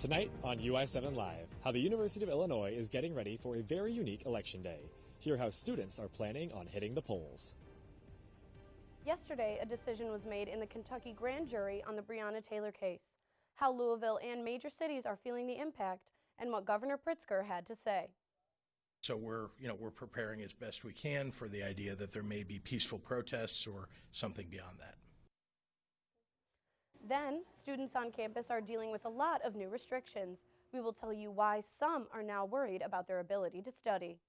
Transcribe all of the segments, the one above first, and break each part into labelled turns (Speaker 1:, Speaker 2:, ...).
Speaker 1: Tonight on UI7 Live, how the University of Illinois is getting ready for a very unique election day. Hear how students are planning on hitting the polls.
Speaker 2: Yesterday, a decision was made in the Kentucky grand jury on the Breonna Taylor case. How Louisville and major cities are feeling the impact, and what Governor Pritzker had to say.
Speaker 3: So we're preparing as best we can for the idea that there may be peaceful protests or something beyond that.
Speaker 2: Then, students on campus are dealing with a lot of new restrictions. We will tell you why some are now worried about their ability to study.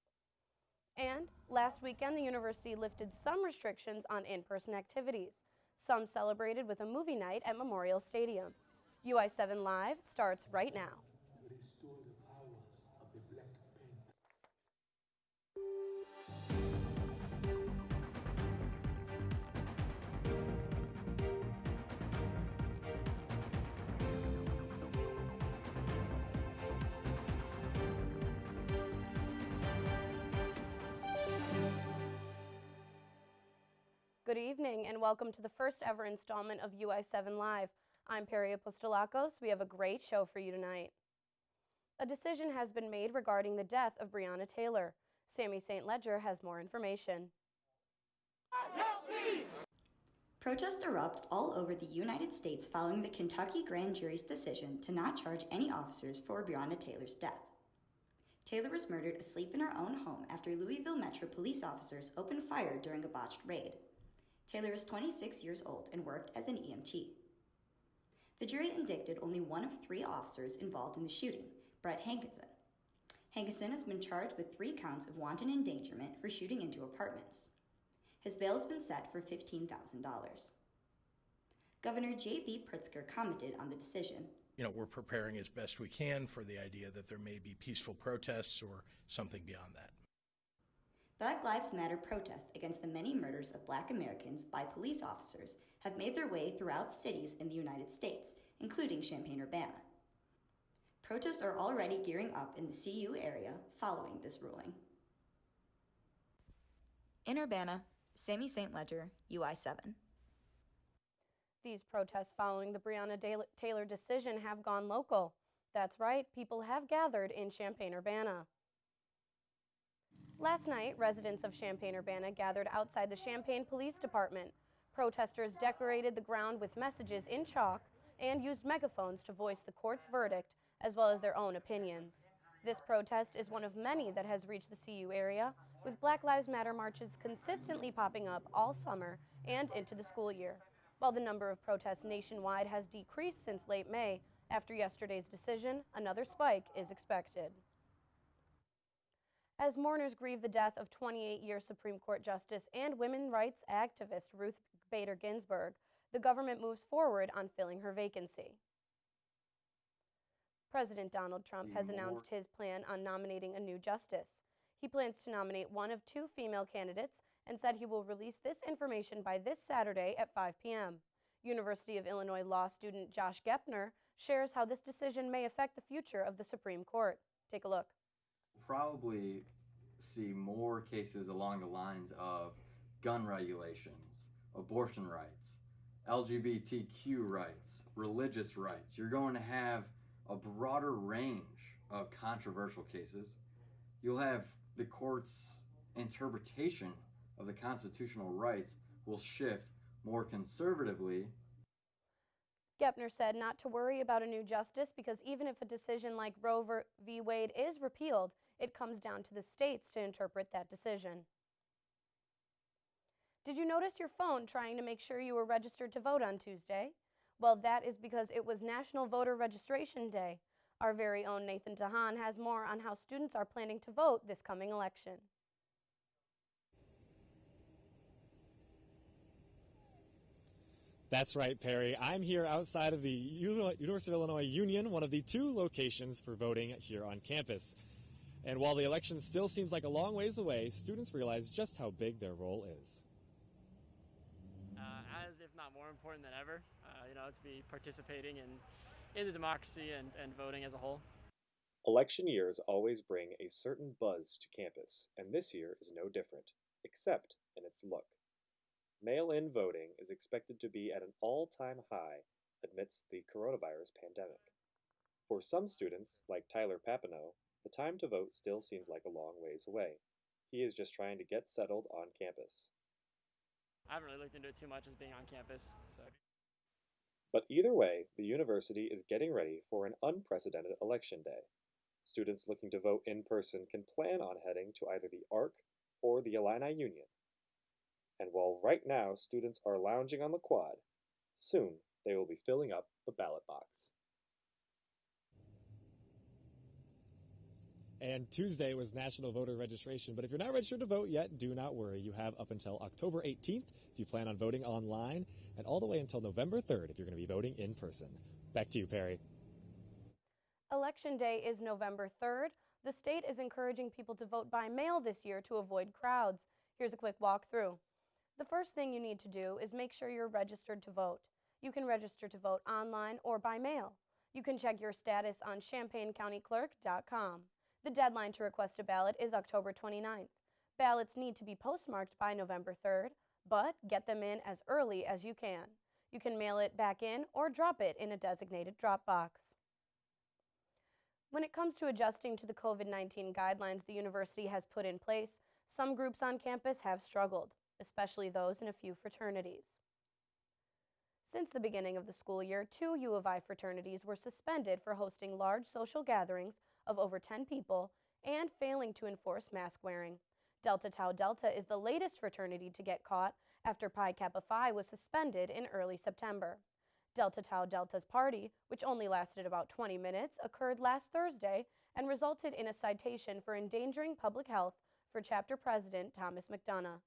Speaker 2: And last weekend, the university lifted some restrictions on in-person activities. Some celebrated with a movie night at Memorial Stadium. UI7 Live starts right now.
Speaker 4: Restore the powers of the Black Panther.
Speaker 2: Good evening and welcome to the first ever installment of UI7 Live. I'm Perry Apostolakos. We have a great show for you tonight. A decision has been made regarding the death of Breonna Taylor. Sammy St. Ledger has more information.
Speaker 5: Protests erupt all over the United States following the Kentucky grand jury's decision to not charge any officers for Breonna Taylor's death. Taylor was murdered asleep in her own home after Louisville Metro police officers opened fire during a botched raid. Taylor is 26 years old and worked as an EMT. The jury indicted only one of 3 officers involved in the shooting, Brett Hankinson. Hankinson has been charged with 3 counts of wanton endangerment for shooting into apartments. His bail has been set for $15,000. Governor J.B. Pritzker commented on the decision.
Speaker 3: We're preparing as best we can for the idea that there may be peaceful protests or something beyond that.
Speaker 5: Black Lives Matter protests against the many murders of Black Americans by police officers have made their way throughout cities in the United States, including Champaign-Urbana. Protests are already gearing up in the CU area following this ruling. In Urbana, Sammy St. Ledger, UI7.
Speaker 2: These protests following the Breonna Taylor decision have gone local. That's right, people have gathered in Champaign-Urbana. Last night, residents of Champaign-Urbana gathered outside the Champaign Police Department. Protesters decorated the ground with messages in chalk and used megaphones to voice the court's verdict, as well as their own opinions. This protest is one of many that has reached the CU area, with Black Lives Matter marches consistently popping up all summer and into the school year. While the number of protests nationwide has decreased since late May, after yesterday's decision, another spike is expected. As mourners grieve the death of 28-year Supreme Court Justice and women's rights activist Ruth Bader Ginsburg, the government moves forward on filling her vacancy. President Donald Trump has announced his plan on nominating a new justice. He plans to nominate one of 2 female candidates and said he will release this information by this Saturday at 5 p.m. University of Illinois law student Josh Gepner shares how this decision may affect the future of the Supreme Court. Take a look.
Speaker 6: Probably see more cases along the lines of gun regulations, abortion rights, LGBTQ rights, religious rights. You're going to have a broader range of controversial cases. You'll have the court's interpretation of the constitutional rights will shift more conservatively.
Speaker 2: Gepner said not to worry about a new justice because even if a decision like Roe v. Wade is repealed, it comes down to the states to interpret that decision. Did you notice your phone trying to make sure you were registered to vote on Tuesday? Well, that is because it was National Voter Registration Day. Our very own Nathan Tahan has more on how students are planning to vote this coming election.
Speaker 1: That's right, Perry. I'm here outside of the University of Illinois Union, one of the 2 locations for voting here on campus. And while the election still seems like a long ways away, students realize just how big their role is.
Speaker 7: As if not more important than ever, to be participating in the democracy and voting as a whole.
Speaker 1: Election years always bring a certain buzz to campus, and this year is no different, except in its look. Mail-in voting is expected to be at an all-time high amidst the coronavirus pandemic. For some students, like Tyler Papineau, the time to vote still seems like a long ways away. He is just trying to get settled on campus.
Speaker 7: I haven't really looked into it too much as being on campus, so.
Speaker 1: But either way, the university is getting ready for an unprecedented election day. Students looking to vote in person can plan on heading to either the ARC or the Illini Union. And while right now students are lounging on the quad, soon they will be filling up the ballot box. And Tuesday was National Voter Registration, but if you're not registered to vote yet, do not worry. You have up until October 18th if you plan on voting online, and all the way until November 3rd if you're going to be voting in person. Back to you, Perry.
Speaker 2: Election Day is November 3rd. The state is encouraging people to vote by mail this year to avoid crowds. Here's a quick walkthrough. The first thing you need to do is make sure you're registered to vote. You can register to vote online or by mail. You can check your status on ChampaignCountyClerk.com. The deadline to request a ballot is October 29th. Ballots need to be postmarked by November 3rd, but get them in as early as you can. You can mail it back in or drop it in a designated drop box. When it comes to adjusting to the COVID-19 guidelines the university has put in place, some groups on campus have struggled, especially those in a few fraternities. Since the beginning of the school year, 2 U of I fraternities were suspended for hosting large social gatherings of over 10 people and failing to enforce mask wearing. Delta Tau Delta is the latest fraternity to get caught after Pi Kappa Phi was suspended in early September. Delta Tau Delta's party, which only lasted about 20 minutes, occurred last Thursday and resulted in a citation for endangering public health for chapter president Thomas McDonough.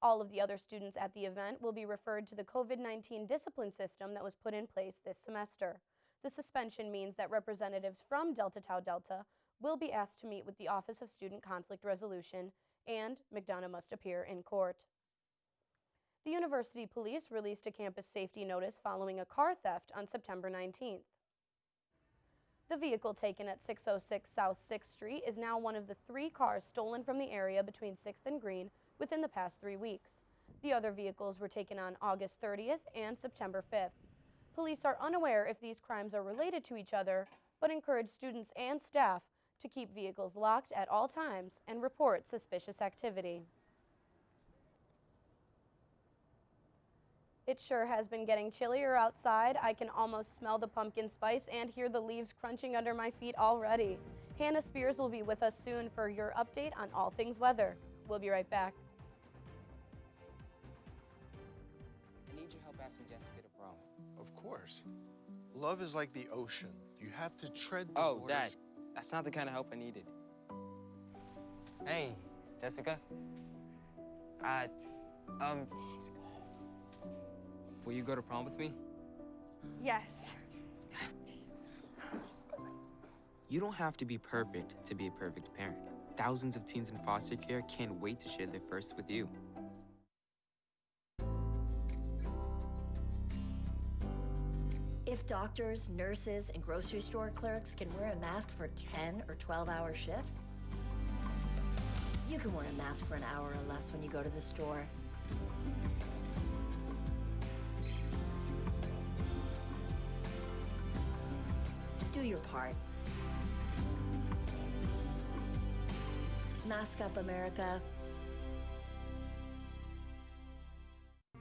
Speaker 2: All of the other students at the event will be referred to the COVID-19 discipline system that was put in place this semester. The suspension means that representatives from Delta Tau Delta will be asked to meet with the Office of Student Conflict Resolution, and McDonough must appear in court. The university police released a campus safety notice following a car theft on September 19th. The vehicle taken at 606 South 6th Street is now one of the 3 cars stolen from the area between 6th and Green within the past 3 weeks. The other vehicles were taken on August 30th and September 5th. Police are unaware if these crimes are related to each other, but encourage students and staff to keep vehicles locked at all times and report suspicious activity. It sure has been getting chillier outside. I can almost smell the pumpkin spice and hear the leaves crunching under my feet already. Hannah Spears will be with us soon for your update on all things weather. We'll be right back.
Speaker 8: I need your help asking Jessica to prom.
Speaker 9: Of course. Love is like the ocean. You have to tread the
Speaker 8: Oh,
Speaker 9: waters.
Speaker 8: Dad, that's not the kind of help I needed. Hey, Jessica. Will you go to prom with me?
Speaker 10: Yes.
Speaker 8: You don't have to be perfect to be a perfect parent. Thousands of teens in foster care can't wait to share their first with you.
Speaker 11: If doctors, nurses, and grocery store clerks can wear a mask for 10 or 12-hour shifts, you can wear a mask for an hour or less when you go to the store. Do your part. Mask up, America.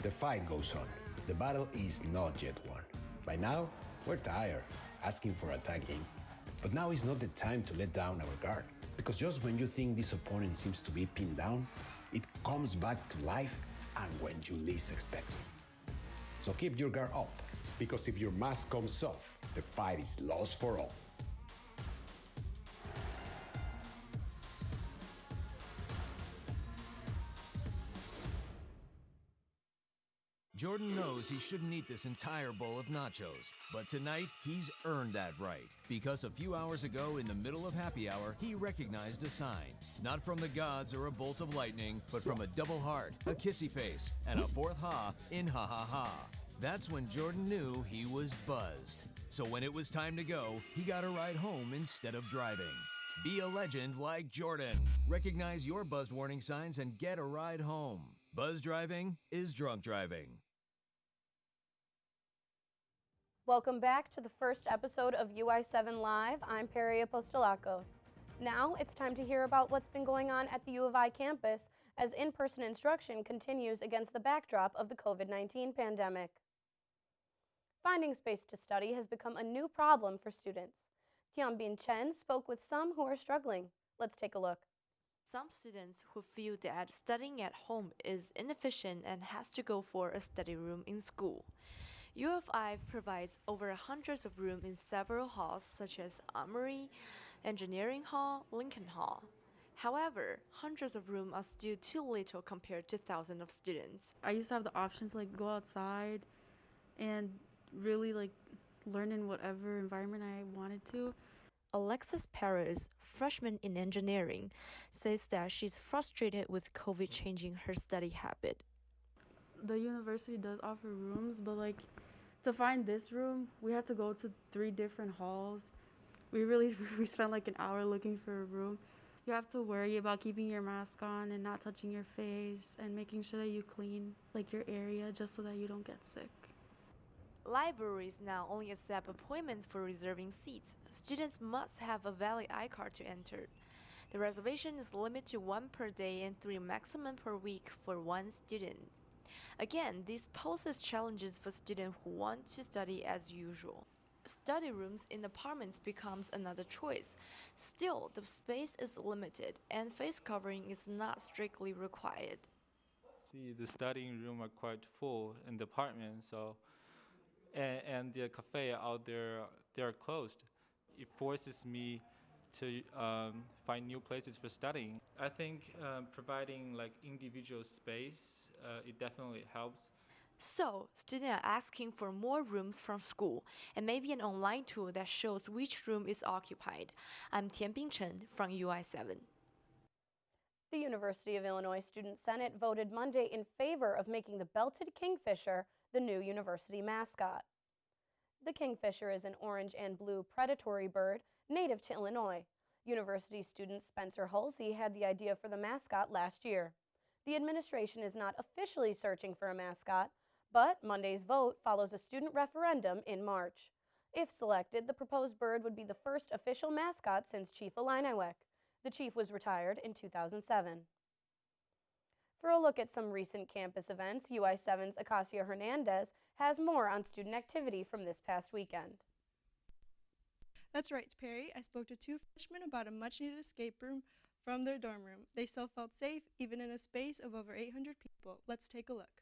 Speaker 12: The fight goes on. The battle is not yet won. By now, we're tired, asking for a tag in. But now is not the time to let down our guard, because just when you think this opponent seems to be pinned down, it comes back to life and when you least expect it. So keep your guard up, because if your mask comes off, the fight is lost for all.
Speaker 13: Jordan knows he shouldn't eat this entire bowl of nachos, but tonight he's earned that right, because a few hours ago in the middle of happy hour, he recognized a sign. Not from the gods or a bolt of lightning, but from a double heart, a kissy face, and a fourth ha in ha ha ha. That's when Jordan knew he was buzzed. So when it was time to go, he got a ride home instead of driving. Be a legend like Jordan. Recognize your buzzed warning signs and get a ride home. Buzz driving is drunk driving.
Speaker 2: Welcome back to the first episode of UI7 Live. I'm Perry Apostolakos. Now it's time to hear about what's been going on at the U of I campus as in-person instruction continues against the backdrop of the COVID-19 pandemic. Finding space to study has become a new problem for students. Tianbin Chen spoke with some who are struggling. Let's take a look.
Speaker 14: Some students who feel that studying at home is inefficient and has to go for a study room in school. U of I provides over hundreds of rooms in several halls such as Armory, Engineering Hall, Lincoln Hall. However, hundreds of rooms are still too little compared to thousands of students.
Speaker 15: I used to have the option to go outside and really learn in whatever environment I wanted to.
Speaker 14: Alexis Perez, freshman in engineering, says that she's frustrated with COVID changing her study habit.
Speaker 15: The university does offer rooms, but to find this room, we had to go to 3 different halls. We spent an hour looking for a room. You have to worry about keeping your mask on and not touching your face and making sure that you clean your area just so that you don't get sick.
Speaker 14: Libraries now only accept appointments for reserving seats. Students must have a valid iCard to enter. The reservation is limited to 1 per day and 3 maximum per week for 1 student. Again, this poses challenges for students who want to study as usual. Study rooms in apartments becomes another choice. Still, the space is limited and face covering is not strictly required.
Speaker 16: The studying room are quite full in the apartment, and the cafe out there, they're closed. It forces me to find new places for studying. I think providing individual space, it definitely helps.
Speaker 14: So, students are asking for more rooms from school and maybe an online tool that shows which room is occupied. I'm Tianbin Chen from UI7.
Speaker 2: The University of Illinois Student Senate voted Monday in favor of making the belted kingfisher the new university mascot. The kingfisher is an orange and blue predatory bird native to Illinois. University student Spencer Halsey had the idea for the mascot last year. The administration is not officially searching for a mascot, but Monday's vote follows a student referendum in March. If selected, the proposed bird would be the first official mascot since Chief Illiniwek. The chief was retired in 2007. For a look at some recent campus events, UI7's Acacia Hernandez has more on student activity from this past weekend.
Speaker 17: That's right, Perry. I spoke to 2 freshmen about a much-needed escape room from their dorm room. They still felt safe, even in a space of over 800 people. Let's take a look.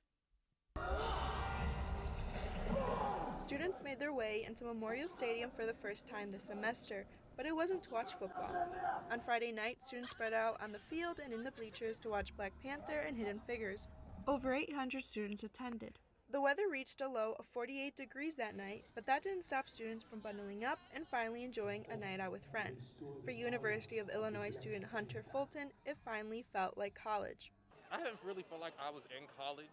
Speaker 17: Students made their way into Memorial Stadium for the first time this semester, but it wasn't to watch football. On Friday night, students spread out on the field and in the bleachers to watch Black Panther and Hidden Figures. Over 800 students attended. The weather reached a low of 48 degrees that night, but that didn't stop students from bundling up and finally enjoying a night out with friends. For University of Illinois student Hunter Fulton, it finally felt like college.
Speaker 18: I haven't really felt like I was in college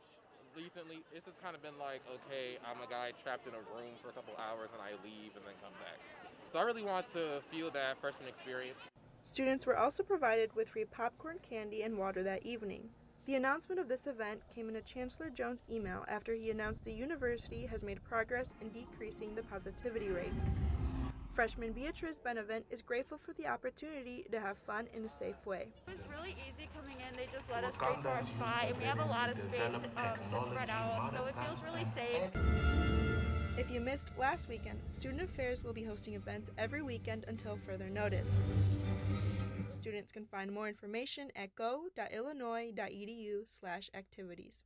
Speaker 18: recently. It's just kind of been okay, I'm a guy trapped in a room for a couple hours and I leave and then come back. So I really want to feel that freshman experience.
Speaker 17: Students were also provided with free popcorn, candy, and water that evening. The announcement of this event came in a Chancellor Jones email after he announced the university has made progress in decreasing the positivity rate. Freshman Beatrice Benevent is grateful for the opportunity to have fun in a safe way.
Speaker 10: It was really easy coming in. They just led us straight to our spot, and we have a lot of space to spread out, so it feels really safe.
Speaker 17: If you missed last weekend, Student Affairs will be hosting events every weekend until further notice. Students can find more information at go.illinois.edu/activities.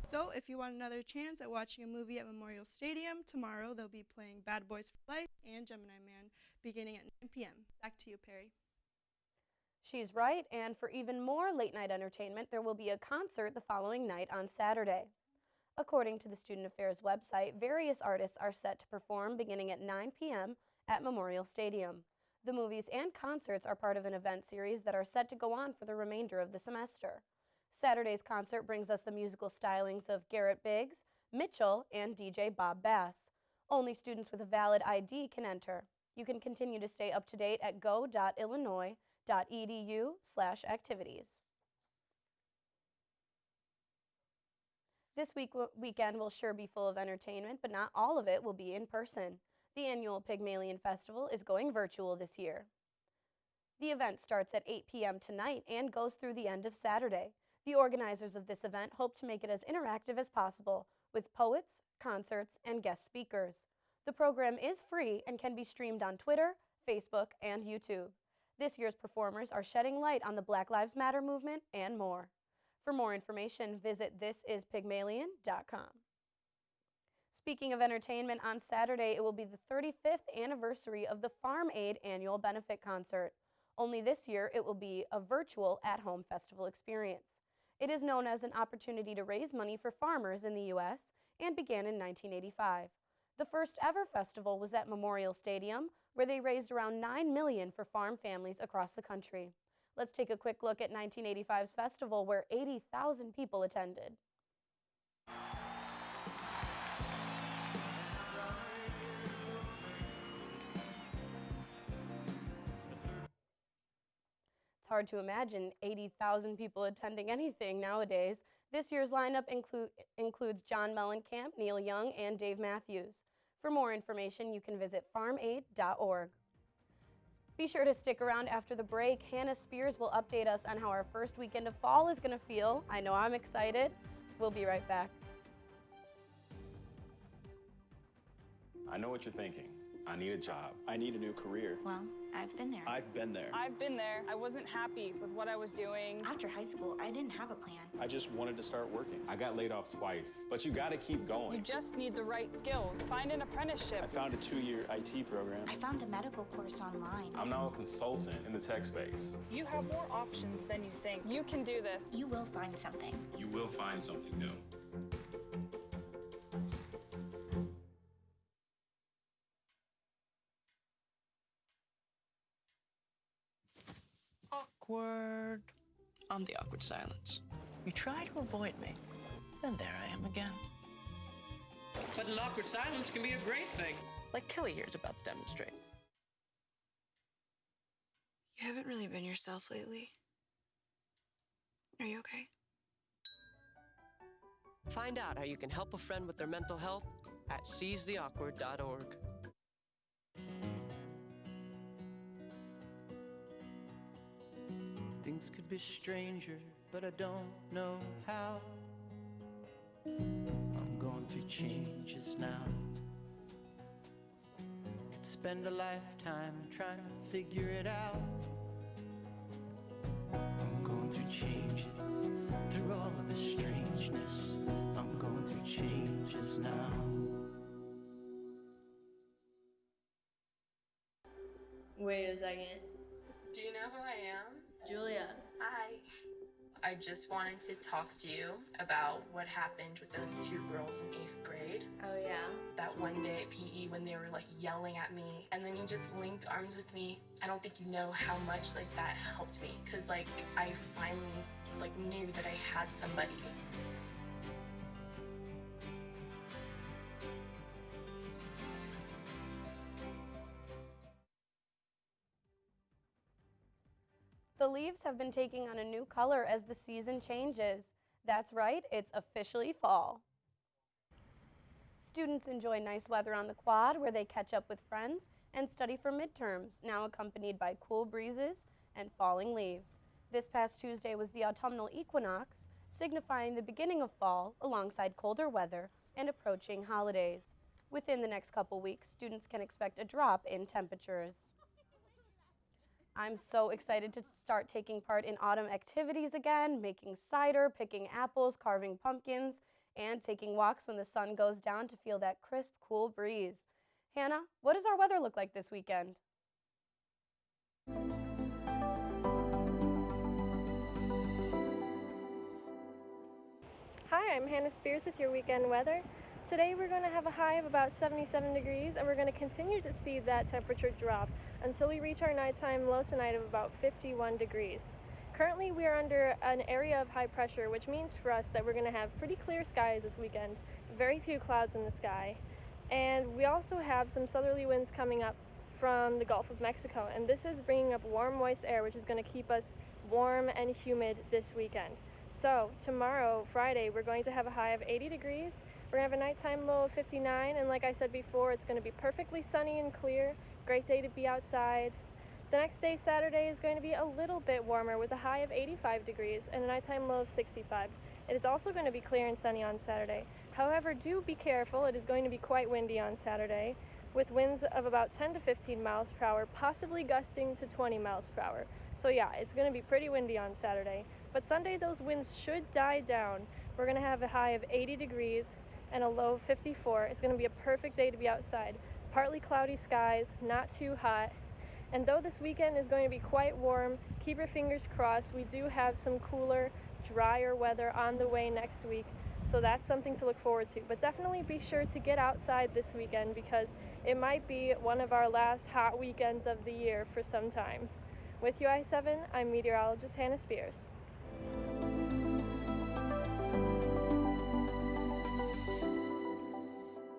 Speaker 17: So, if you want another chance at watching a movie at Memorial Stadium, tomorrow they'll be playing Bad Boys for Life and Gemini Man beginning at 9 p.m. Back to you, Perry.
Speaker 2: She's right, and for even more late-night entertainment, there will be a concert the following night on Saturday. According to the Student Affairs website, various artists are set to perform beginning at 9 p.m. at Memorial Stadium. The movies and concerts are part of an event series that are set to go on for the remainder of the semester. Saturday's concert brings us the musical stylings of Garrett Biggs, Mitchell, and DJ Bob Bass. Only students with a valid ID can enter. You can continue to stay up to date at go.illinois.edu/activities. This weekend will sure be full of entertainment, but not all of it will be in person. The annual Pygmalion Festival is going virtual this year. The event starts at 8 p.m. tonight and goes through the end of Saturday. The organizers of this event hope to make it as interactive as possible, with poets, concerts, and guest speakers. The program is free and can be streamed on Twitter, Facebook, and YouTube. This year's performers are shedding light on the Black Lives Matter movement and more. For more information, visit thisispygmalion.com. Speaking of entertainment, on Saturday it will be the 35th anniversary of the Farm Aid annual benefit concert. Only this year it will be a virtual at-home festival experience. It is known as an opportunity to raise money for farmers in the U.S. and began in 1985. The first ever festival was at Memorial Stadium, where they raised around $9 million for farm families across the country. Let's take a quick look at 1985's festival, where 80,000 people attended. It's hard to imagine 80,000 people attending anything nowadays. This year's lineup includes John Mellencamp, Neil Young, and Dave Matthews. For more information, you can visit farmaid.org. Be sure to stick around after the break. Hannah Spears will update us on how our first weekend of fall is going to feel. I know I'm excited. We'll be right back.
Speaker 19: I know what you're thinking. I need a job. I need a new career.
Speaker 20: Well, I've been there.
Speaker 19: I've been there.
Speaker 20: I've been there. I wasn't happy with what I was doing. After high school, I didn't have a plan.
Speaker 19: I just wanted to start working. I got laid off twice, but you gotta keep going.
Speaker 20: You just need the right skills. Find an apprenticeship.
Speaker 19: I found a 2-year IT program.
Speaker 20: I found a medical course online.
Speaker 19: I'm now a consultant in the tech space.
Speaker 20: You have more options than you think. You can do this. You will find something.
Speaker 19: You will find something new.
Speaker 21: Awkward. I'm the awkward silence. You try to avoid me, then there I am again.
Speaker 22: But an awkward silence can be a great thing.
Speaker 21: Like Kelly here is about to demonstrate.
Speaker 23: You haven't really been yourself lately. Are you okay?
Speaker 22: Find out how you can help a friend with their mental health at seizetheawkward.org.
Speaker 24: Things could be stranger, but I don't know how. I'm going through changes now. Could spend a lifetime trying to figure it out. I'm going through changes, through all of the strangeness. I'm going through changes now.
Speaker 25: Wait a second.
Speaker 26: Do you know who I am?
Speaker 25: Julia.
Speaker 26: Hi. I just wanted to talk to you about what happened with those two girls in 8th grade.
Speaker 25: Oh yeah?
Speaker 26: That one day at PE when they were like yelling at me and then you just linked arms with me. I don't think you know how much like that helped me because like I finally like knew that I had somebody.
Speaker 2: The leaves have been taking on a new color as the season changes. That's right, it's officially fall. Students enjoy nice weather on the quad where they catch up with friends and study for midterms, now accompanied by cool breezes and falling leaves. This past Tuesday was the autumnal equinox, signifying the beginning of fall alongside colder weather and approaching holidays. Within the next couple weeks, students can expect a drop in temperatures. I'm so excited to start taking part in autumn activities again, making cider, picking apples, carving pumpkins, and taking walks when the sun goes down to feel that crisp, cool breeze. Hannah, what does our weather look like this weekend?
Speaker 27: Hi, I'm Hannah Spears with your weekend weather. Today we're going to have a high of about 77 degrees and we're going to continue to see that temperature drop until we reach our nighttime low tonight of about 51 degrees. Currently we are under an area of high pressure, which means for us that we're going to have pretty clear skies this weekend, very few clouds in the sky. And we also have some southerly winds coming up from the Gulf of Mexico, and this is bringing up warm, moist air, which is going to keep us warm and humid this weekend. So tomorrow, Friday, we're going to have a high of 80 degrees. We're going to have a nighttime low of 59, and like I said before, it's going to be perfectly sunny and clear. Great day to be outside. The next day, Saturday, is going to be a little bit warmer with a high of 85 degrees and a nighttime low of 65. It is also going to be clear and sunny on Saturday. However, do be careful. It is going to be quite windy on Saturday, with winds of about 10 to 15 miles per hour, possibly gusting to 20 miles per hour. So yeah, it's going to be pretty windy on Saturday. But Sunday, those winds should die down. We're going to have a high of 80 degrees and a low of 54. It's going to be a perfect day to be outside. Partly cloudy skies, not too hot. And though this weekend is going to be quite warm, keep your fingers crossed. We do have some cooler, drier weather on the way next week. So that's something to look forward to. But definitely be sure to get outside this weekend because it might be one of our last hot weekends of the year for some time. With UI7, I'm meteorologist Hannah Spears.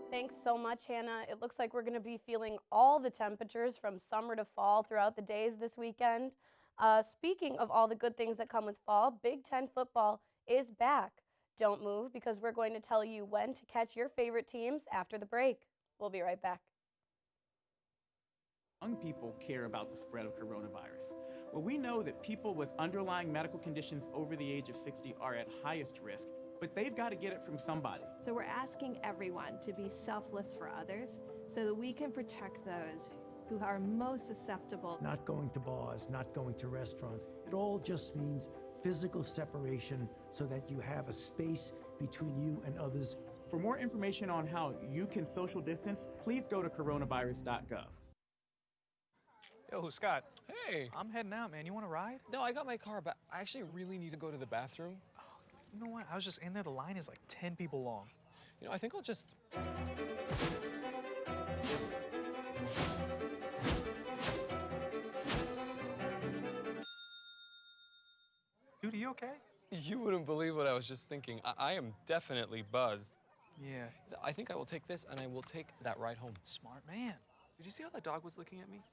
Speaker 2: Thanks so much, Hannah. It looks like we're going to be feeling all the temperatures from summer to fall throughout the days this weekend. Speaking of all the good things that come with fall, Big Ten football is back. Don't move because we're going to tell you when to catch your favorite teams after the break. We'll be right back.
Speaker 1: Young people care about the spread of coronavirus. Well, we know that people with underlying medical conditions over the age of 60 are at highest risk, but they've got to get it from somebody.
Speaker 3: So we're asking everyone to be selfless for others so that we can protect those who are most susceptible.
Speaker 4: Not going to bars, not going to restaurants. It all just means physical separation so that you have a space between you and others.
Speaker 1: For more information on how you can social distance, please go to CORONAVIRUS.GOV.
Speaker 5: Yo, Scott.
Speaker 6: Hey.
Speaker 5: I'm heading out, man. You want to ride?
Speaker 6: No, I got my car back. I actually really need to go to the bathroom.
Speaker 5: Oh, you know what? I was just in there. The line is like 10 people long.
Speaker 6: You know, I think I'll just...
Speaker 5: Dude, are you okay?
Speaker 6: You wouldn't believe what I was just thinking. I am definitely buzzed.
Speaker 5: Yeah.
Speaker 6: I think I will take this, and I will take that ride home.
Speaker 5: Smart man.
Speaker 6: Did you see how that dog was looking at me?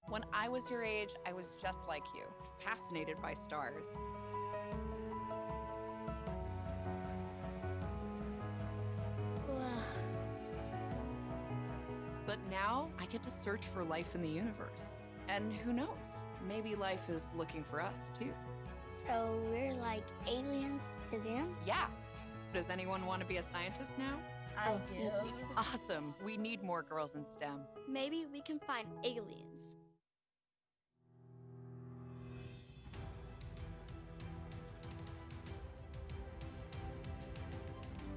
Speaker 7: When I was your age, I was just like you, fascinated by stars. But now I get to search for life in the universe. And who knows, maybe life is looking for us too.
Speaker 9: So we're like aliens to them?
Speaker 7: Yeah. Does anyone want to be a scientist now?
Speaker 9: I do.
Speaker 7: Awesome. We need more girls in STEM.
Speaker 9: Maybe we can find aliens.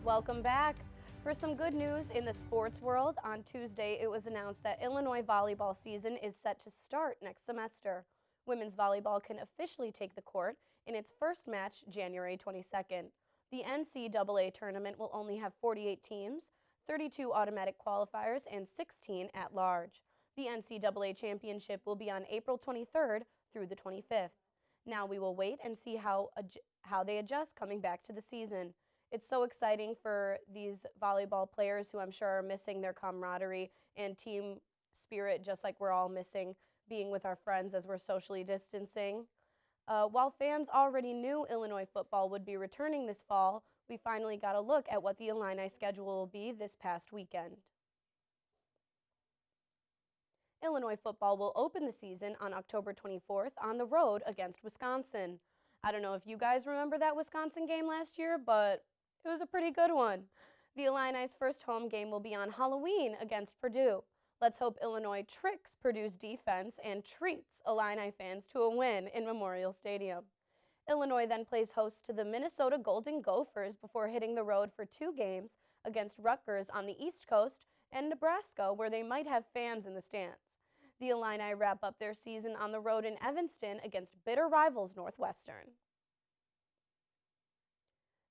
Speaker 2: Welcome back. For some good news in the sports world, on Tuesday it was announced that Illinois volleyball season is set to start next semester. Women's volleyball can officially take the court in its first match January 22nd. The NCAA tournament will only have 48 teams, 32 automatic qualifiers, and 16 at large. The NCAA championship will be on April 23rd through the 25th. Now we will wait and see how they adjust coming back to the season. It's so exciting for these volleyball players who I'm sure are missing their camaraderie and team spirit, just like we're all missing being with our friends as we're socially distancing. While fans already knew Illinois football would be returning this fall, we finally got a look at what the Illini schedule will be this past weekend. Illinois football will open the season on October 24th on the road against Wisconsin. I don't know if you guys remember that Wisconsin game last year, but it was a pretty good one. The Illini's first home game will be on Halloween against Purdue. Let's hope Illinois tricks Purdue's defense and treats Illini fans to a win in Memorial Stadium. Illinois then plays host to the Minnesota Golden Gophers before hitting the road for 2 games against Rutgers on the East Coast and Nebraska, where they might have fans in the stands. The Illini wrap up their season on the road in Evanston against bitter rivals Northwestern.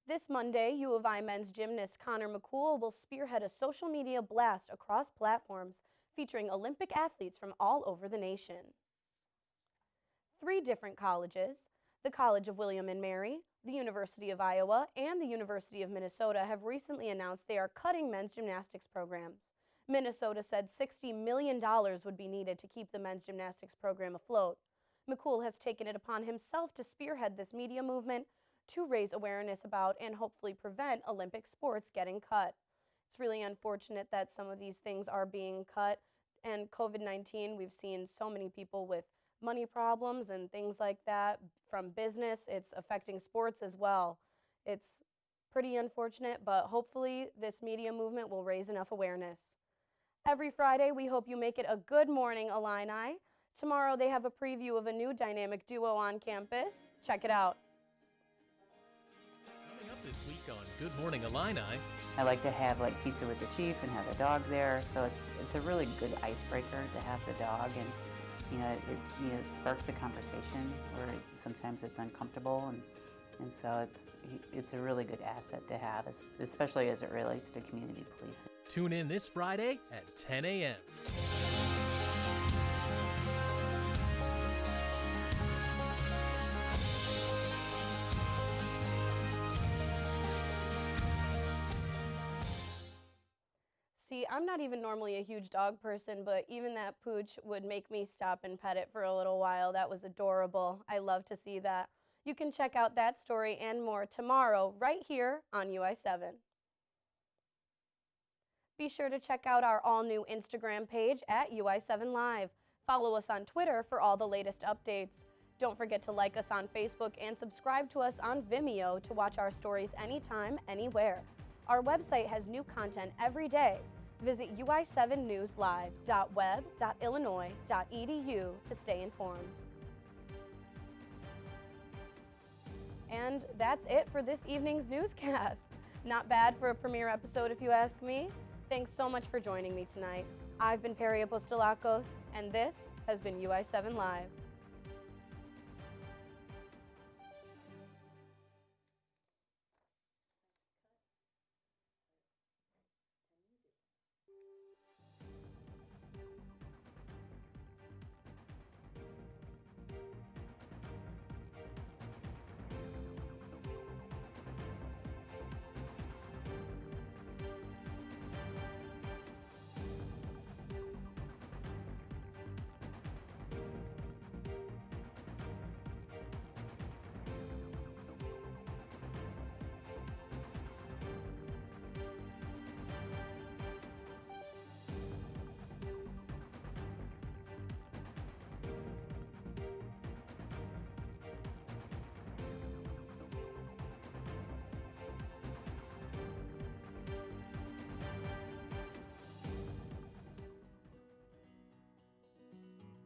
Speaker 2: This Monday, U of I men's gymnast Connor McCool will spearhead a social media blast across platforms featuring Olympic athletes from all over the nation. 3 different colleges, the College of William and Mary, the University of Iowa, and the University of Minnesota have recently announced they are cutting men's gymnastics programs. Minnesota said $60 million would be needed to keep the men's gymnastics program afloat. McCool has taken it upon himself to spearhead this media movement to raise awareness about and hopefully prevent Olympic sports getting cut. It's really unfortunate that some of these things are being cut, and COVID-19, we've seen so many people with money problems and things like that from business. It's affecting sports as well. It's pretty unfortunate, but hopefully this media movement will raise enough awareness. Every Friday, we hope you make it a good morning, Illini. Tomorrow, they have a preview of a new dynamic duo on campus. Check it out.
Speaker 8: Coming up this week on Good Morning Illini.
Speaker 11: I like to have like pizza with the chief and have the dog there, so it's a really good icebreaker to have the dog, and it sparks a conversation where sometimes it's uncomfortable, and so it's a really good asset to have, especially as it relates to community policing.
Speaker 8: Tune in this Friday at 10 a.m.
Speaker 2: See, I'm not even normally a huge dog person, but even that pooch would make me stop and pet it for a little while. That was adorable. I love to see that. You can check out that story and more tomorrow right here on UI7. Be sure to check out our all-new Instagram page at UI7 Live. Follow us on Twitter for all the latest updates. Don't forget to like us on Facebook and subscribe to us on Vimeo to watch our stories anytime, anywhere. Our website has new content every day. Visit ui7newslive.web.illinois.edu to stay informed. And that's it for this evening's newscast. Not bad for a premiere episode if you ask me. Thanks so much for joining me tonight. I've been Perry Apostolakos, and this has been UI7 Live.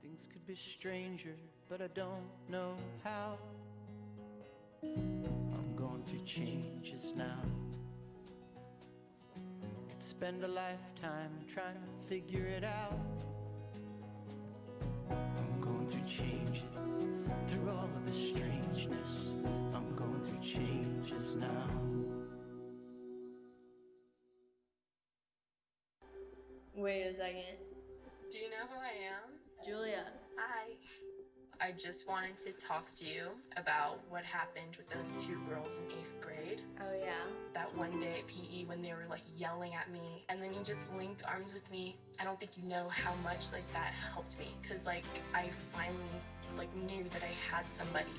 Speaker 24: Things could be stranger, but I don't know how. I'm going through changes now. Could spend a lifetime trying to figure it out. I'm going through changes, through all of the strangeness. I'm going through changes now.
Speaker 25: Wait a second.
Speaker 26: Do you know who I am?
Speaker 25: Julia.
Speaker 26: Hi. I just wanted to talk to you about what happened with those 2 girls in 8th grade.
Speaker 25: Oh yeah?
Speaker 26: That one day at PE when they were like yelling at me, and then you just linked arms with me. I don't think you know how much like that helped me, because like I finally like knew that I had somebody.